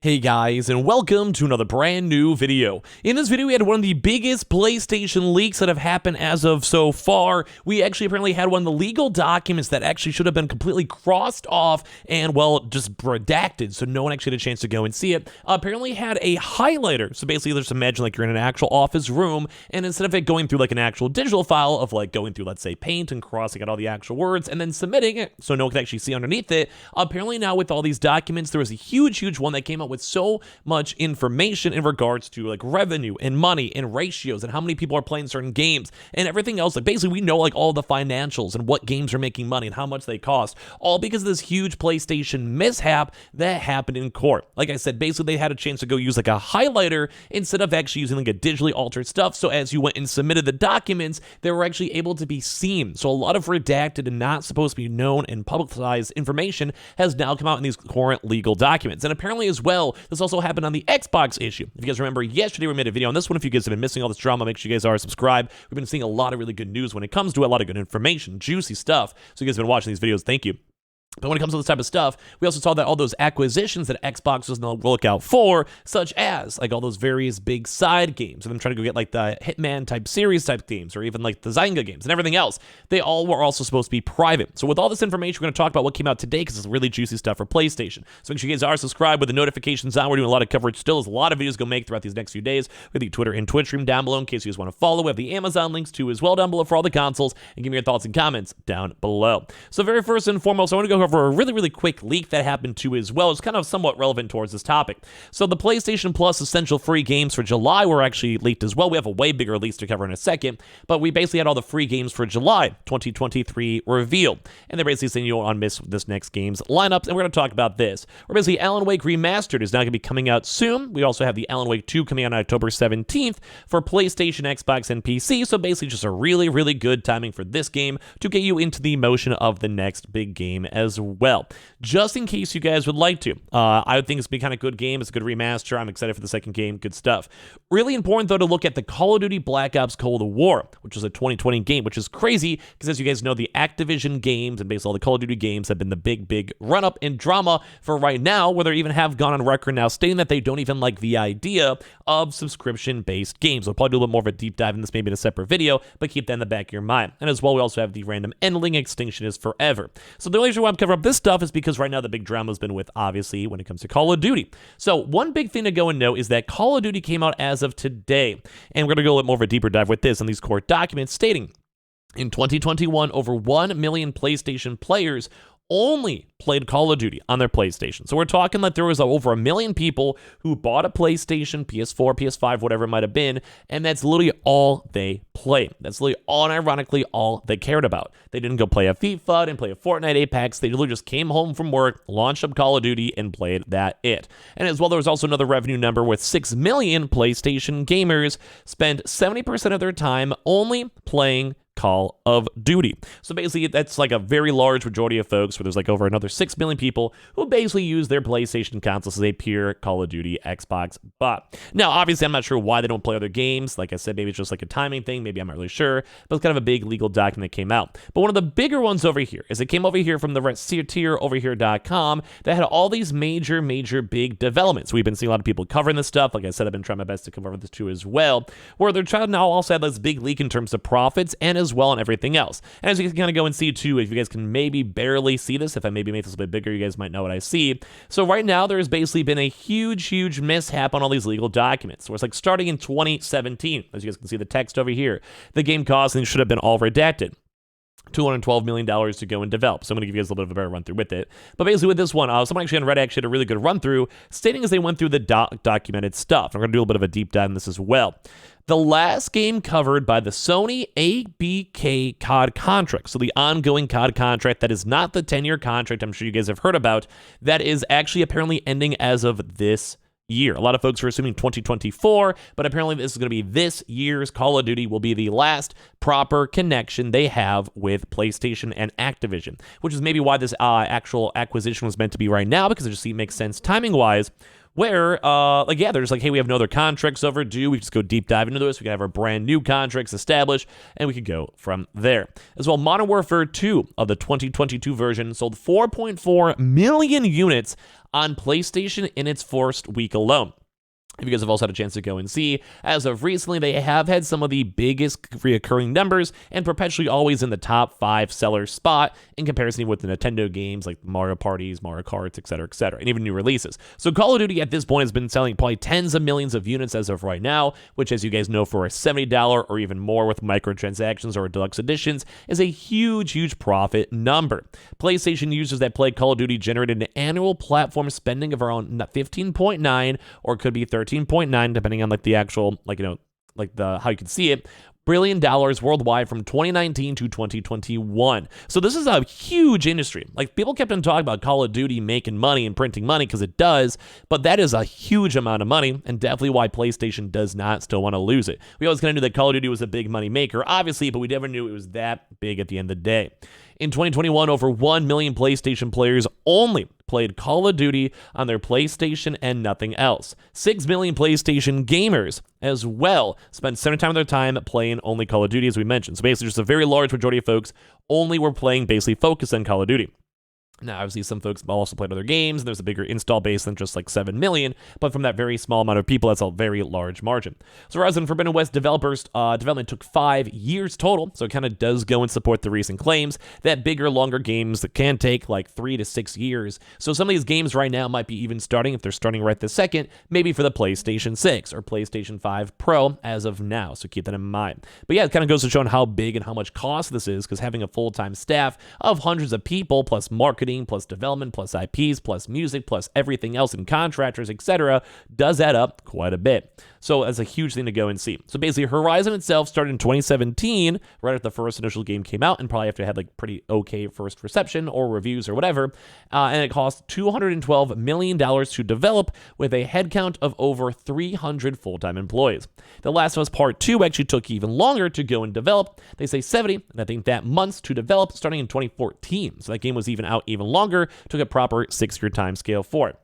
Hey guys, and welcome to another brand new video. In this video, we had one of the biggest PlayStation leaks that have happened as of so far. We actually apparently had one of the legal documents that actually should have been completely crossed off and, well, just redacted, so no one actually had a chance to go and see it. Apparently had a highlighter. So basically, just imagine like you're in an actual office room, and instead of it going through like an actual digital file of like going through, let's say, Paint and crossing out all the actual words and then submitting it so no one can actually see underneath it, apparently now with all these documents, there was a huge one that came out with so much information in regards to like revenue and money and ratios and how many people are playing certain games and everything else. Like basically we know like all the financials and what games are making money and how much they cost, all because of this huge PlayStation mishap that happened in court. Like I said, basically they had a chance to go use like a highlighter instead of actually using like a digitally altered stuff. So as you went and submitted the documents, they were actually able to be seen. So a lot of redacted and not supposed to be known and publicized information has now come out in these current legal documents. And apparently as well, this also happened on the Xbox issue. If you guys remember, yesterday we made a video on this one. If you guys have been missing all this drama, make sure you guys are subscribed. We've been seeing a lot of really good news when it comes to a lot of good information, juicy stuff. So you guys have been watching these videos, thank you. But when it comes to this type of stuff, we also saw that all those acquisitions that Xbox was on the lookout for, such as like all those various big side games, and them trying to go get like the Hitman type series type games, or even like the Zynga games and everything else, they all were also supposed to be private. So with all this information, we're going to talk about what came out today because it's really juicy stuff for PlayStation. So make sure you guys are subscribed with the notifications on. We're doing a lot of coverage still. There's a lot of videos going to make throughout these next few days. We have the Twitter and Twitch stream down below in case you guys want to follow. We have the Amazon links too as well down below for all the consoles, and give me your thoughts and comments down below. So very first and foremost, I want to go over a really quick leak that happened too as well. It's kind of somewhat relevant towards this topic. So the PlayStation Plus essential free games for July were actually leaked as well. We have a way bigger release to cover in a second, but we basically had all the free games for July 2023 revealed, and they're basically saying you don't want to miss this next game's lineups, and we're going to talk about this. We're basically Alan Wake Remastered is now going to be coming out soon. We also have the Alan Wake 2 coming out on October 17th for PlayStation, Xbox, and PC, so basically just a really good timing for this game to get you into the motion of the next big game as well. Just in case you guys would like to. I think it's been kind of good game. It's a good remaster. I'm excited for the second game. Good stuff. Really important, though, to look at the Call of Duty Black Ops Cold War, which was a 2020 game, which is crazy because, as you guys know, the Activision games and basically all the Call of Duty games have been the big run-up in drama for right now, where they even have gone on record now stating that they don't even like the idea of subscription-based games. We'll probably do a little more of a deep dive in this maybe in a separate video, but keep that in the back of your mind. And as well, we also have the random endling extinction is forever. So the only reason why I'm covering up this stuff is because right now the big drama has been with, obviously, when it comes to Call of Duty. So one big thing to go and know is that Call of Duty came out as of today, and we're going to go a little more of a deeper dive with this on these court documents stating in 2021, over 1 million PlayStation players only played Call of Duty on their PlayStation. So we're talking that there was over 1 million people who bought a PlayStation, PS4, PS5, whatever it might have been, and that's literally all they played. That's literally unironically all they cared about. They didn't go play a FIFA, didn't play a Fortnite Apex. They literally just came home from work, launched up Call of Duty, and played it. And as well, there was also another revenue number with 6 million PlayStation gamers spent 70% of their time only playing Call of Duty. So basically, that's like a very large majority of folks, where there's like over another 6 million people who basically use their PlayStation consoles as a pure Call of Duty Xbox bot. Now, obviously, I'm not sure why they don't play other games. Like I said, maybe it's just like a timing thing. Maybe I'm not really sure, but it's kind of a big legal document that came out. But one of the bigger ones over here is it came over here from the tieroverhere.com that had all these major big developments. We've been seeing a lot of people covering this stuff. Like I said, I've been trying my best to cover this too as well, where they're trying to now also have this big leak in terms of profits and as well and everything else. And as you can kind of go and see too, if you guys can maybe barely see this, if I maybe make this a bit bigger, you guys might know what I see. So right now there has basically been a huge mishap on all these legal documents. So it's like starting in 2017, as you guys can see the text over here, the game cost and should have been all redacted. $212 million to go and develop. So I'm going to give you guys a little bit of a better run through with it. But basically with this one, someone actually on Reddit actually had a really good run through, stating as they went through the documented stuff. I'm going to do a little bit of a deep dive in this as well. The last game covered by the Sony ABK COD contract, so the ongoing COD contract that is not the 10-year contract I'm sure you guys have heard about, that is actually apparently ending as of this year. A lot of folks are assuming 2024, but apparently this is going to be this year's Call of Duty will be the last proper connection they have with PlayStation and Activision, which is maybe why this actual acquisition was meant to be right now, because it just makes sense timing-wise where, there's like, hey, we have no other contracts overdue. We just go deep dive into this. We can have our brand new contracts established, and we could go from there. As well, Modern Warfare 2 of the 2022 version sold 4.4 million units on PlayStation in its first week alone. If you guys have also had a chance to go and see, as of recently, they have had some of the biggest reoccurring numbers and perpetually always in the top 5 seller spot in comparison with the Nintendo games like Mario Parties, Mario Karts, etc., and even new releases. So Call of Duty at this point has been selling probably tens of millions of units as of right now, which, as you guys know, for a $70 or even more with microtransactions or deluxe editions is a huge profit number. PlayStation users that play Call of Duty generated an annual platform spending of around 15.9 or could be 13.9 depending on like the actual how you can see it, $1 billion worldwide from 2019 to 2021. So this is a huge industry. Like, people kept on talking about Call of Duty making money and printing money, because it does, but that is a huge amount of money, and definitely why PlayStation does not still want to lose it. We always kind of knew that Call of Duty was a big money maker, obviously, but we never knew it was that big at the end of the day. In 2021, over 1 million PlayStation players only played Call of Duty on their PlayStation and nothing else. 6 million PlayStation gamers as well spent 70% of their time playing only Call of Duty, as we mentioned. So basically, just a very large majority of folks only were playing, basically focused on Call of Duty. Now, obviously, some folks also played other games, and there's a bigger install base than just like 7 million, but from that very small amount of people, that's a very large margin. So Horizon Forbidden West developers development took 5 years total, so it kind of does go and support the recent claims that bigger, longer games that can take like 3 to 6 years. So some of these games right now might be even starting, if they're starting right this second, maybe for the PlayStation 6 or PlayStation 5 Pro as of now, so keep that in mind. But yeah, it kind of goes to show how big and how much cost this is, because having a full-time staff of hundreds of people, plus marketing, plus development, plus IPs, plus music, plus everything else, and contractors, etc., does add up quite a bit. So that's a huge thing to go and see. So basically, Horizon itself started in 2017, right after the first initial game came out, and probably after it had like pretty okay first reception or reviews or whatever, and it cost $212 million to develop, with a headcount of over 300 full-time employees. The Last of Us Part 2 actually took even longer to go and develop. They say 70, and I think that months to develop, starting in 2014. So that game was even out even longer, took a proper 6-year time scale for it.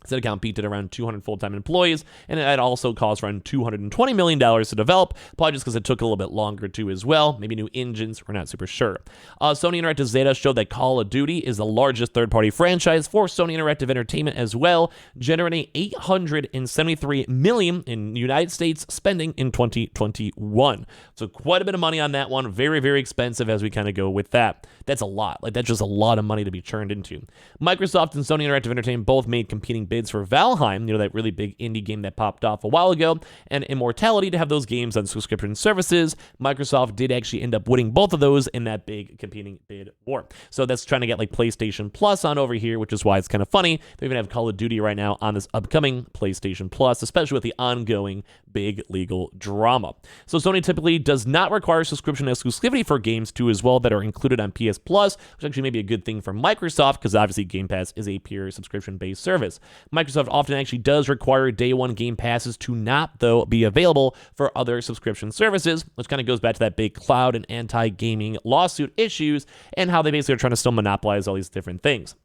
That account peaked at around 200 full-time employees, and it also cost around $220 million to develop, probably just because it took a little bit longer too as well. Maybe new engines, we're not super sure. Sony Interactive data showed that Call of Duty is the largest third-party franchise for Sony Interactive Entertainment as well, generating $873 million in United States spending in 2021. So quite a bit of money on that one. Very, very expensive as we kind of go with that. That's a lot. Like, that's just a lot of money to be churned into. Microsoft and Sony Interactive Entertainment both made competing bids for Valheim, that really big indie game that popped off a while ago, and Immortality to have those games on subscription services. Microsoft did actually end up winning both of those in that big competing bid war. So that's trying to get like PlayStation Plus on over here, which is why it's kind of funny. They even have Call of Duty right now on this upcoming PlayStation Plus, especially with the ongoing big legal drama. So Sony typically does not require subscription exclusivity for games too as well that are included on PS Plus, which actually may be a good thing for Microsoft, because obviously Game Pass is a pure subscription-based service. Microsoft often actually does require day one Game Passes to not, though, be available for other subscription services, which kind of goes back to that big cloud and anti-gaming lawsuit issues and how they basically are trying to still monopolize all these different things.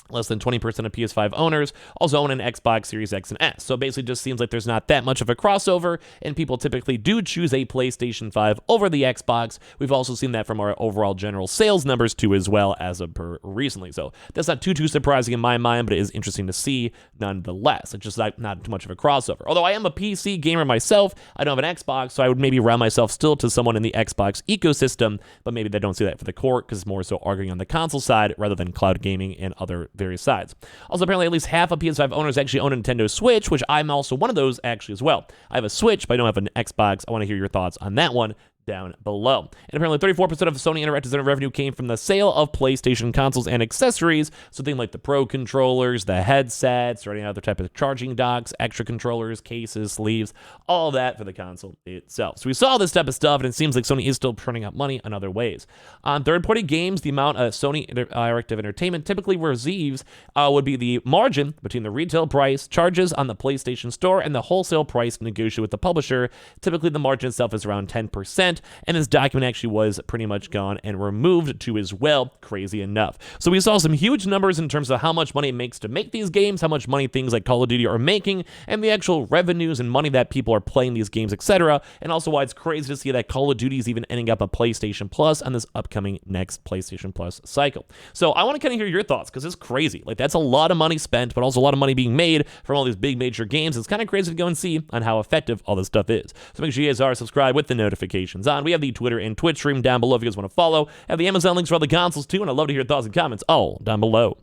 Less than 20% of PS5 owners also own an Xbox Series X and S. So it basically just seems like there's not that much of a crossover, and people typically do choose a PlayStation 5 over the Xbox. We've also seen that from our overall general sales numbers too as well as of per recently. So that's not too surprising in my mind, but it is interesting to see nonetheless. It's just not too much of a crossover. Although I am a PC gamer myself, I don't have an Xbox, so I would maybe round myself still to someone in the Xbox ecosystem, but maybe they don't see that for the court, because it's more so arguing on the console side rather than cloud gaming and other various sides. Also, apparently at least half of PS5 owners actually own a Nintendo Switch, which I'm also one of those actually as well. I have a Switch, but I don't have an Xbox. I want to hear your thoughts on that one down below. And apparently 34% of Sony Interactive's revenue came from the sale of PlayStation consoles and accessories, so things like the Pro controllers, the headsets, or any other type of charging docks, extra controllers, cases, sleeves, all that for the console itself. So we saw this type of stuff, and it seems like Sony is still turning out money in other ways. On third-party games, the amount Sony Interactive Entertainment typically receives would be the margin between the retail price charges on the PlayStation Store and the wholesale price negotiated with the publisher. Typically, the margin itself is around 10%. spent, and this document actually was pretty much gone and removed too as well, crazy enough. So we saw some huge numbers in terms of how much money it makes to make these games, how much money things like Call of Duty are making, and the actual revenues and money that people are playing these games, etc. And also why it's crazy to see that Call of Duty is even ending up a PlayStation Plus on this upcoming next PlayStation Plus cycle. So I want to kind of hear your thoughts, because it's crazy. Like, that's a lot of money spent, but also a lot of money being made from all these big major games. It's kind of crazy to go and see on how effective all this stuff is. So make sure you guys are subscribed with the notifications on. We have the Twitter and Twitch stream down below if you guys want to follow. Have the Amazon links for all the consoles too, and I'd love to hear your thoughts and comments all down below.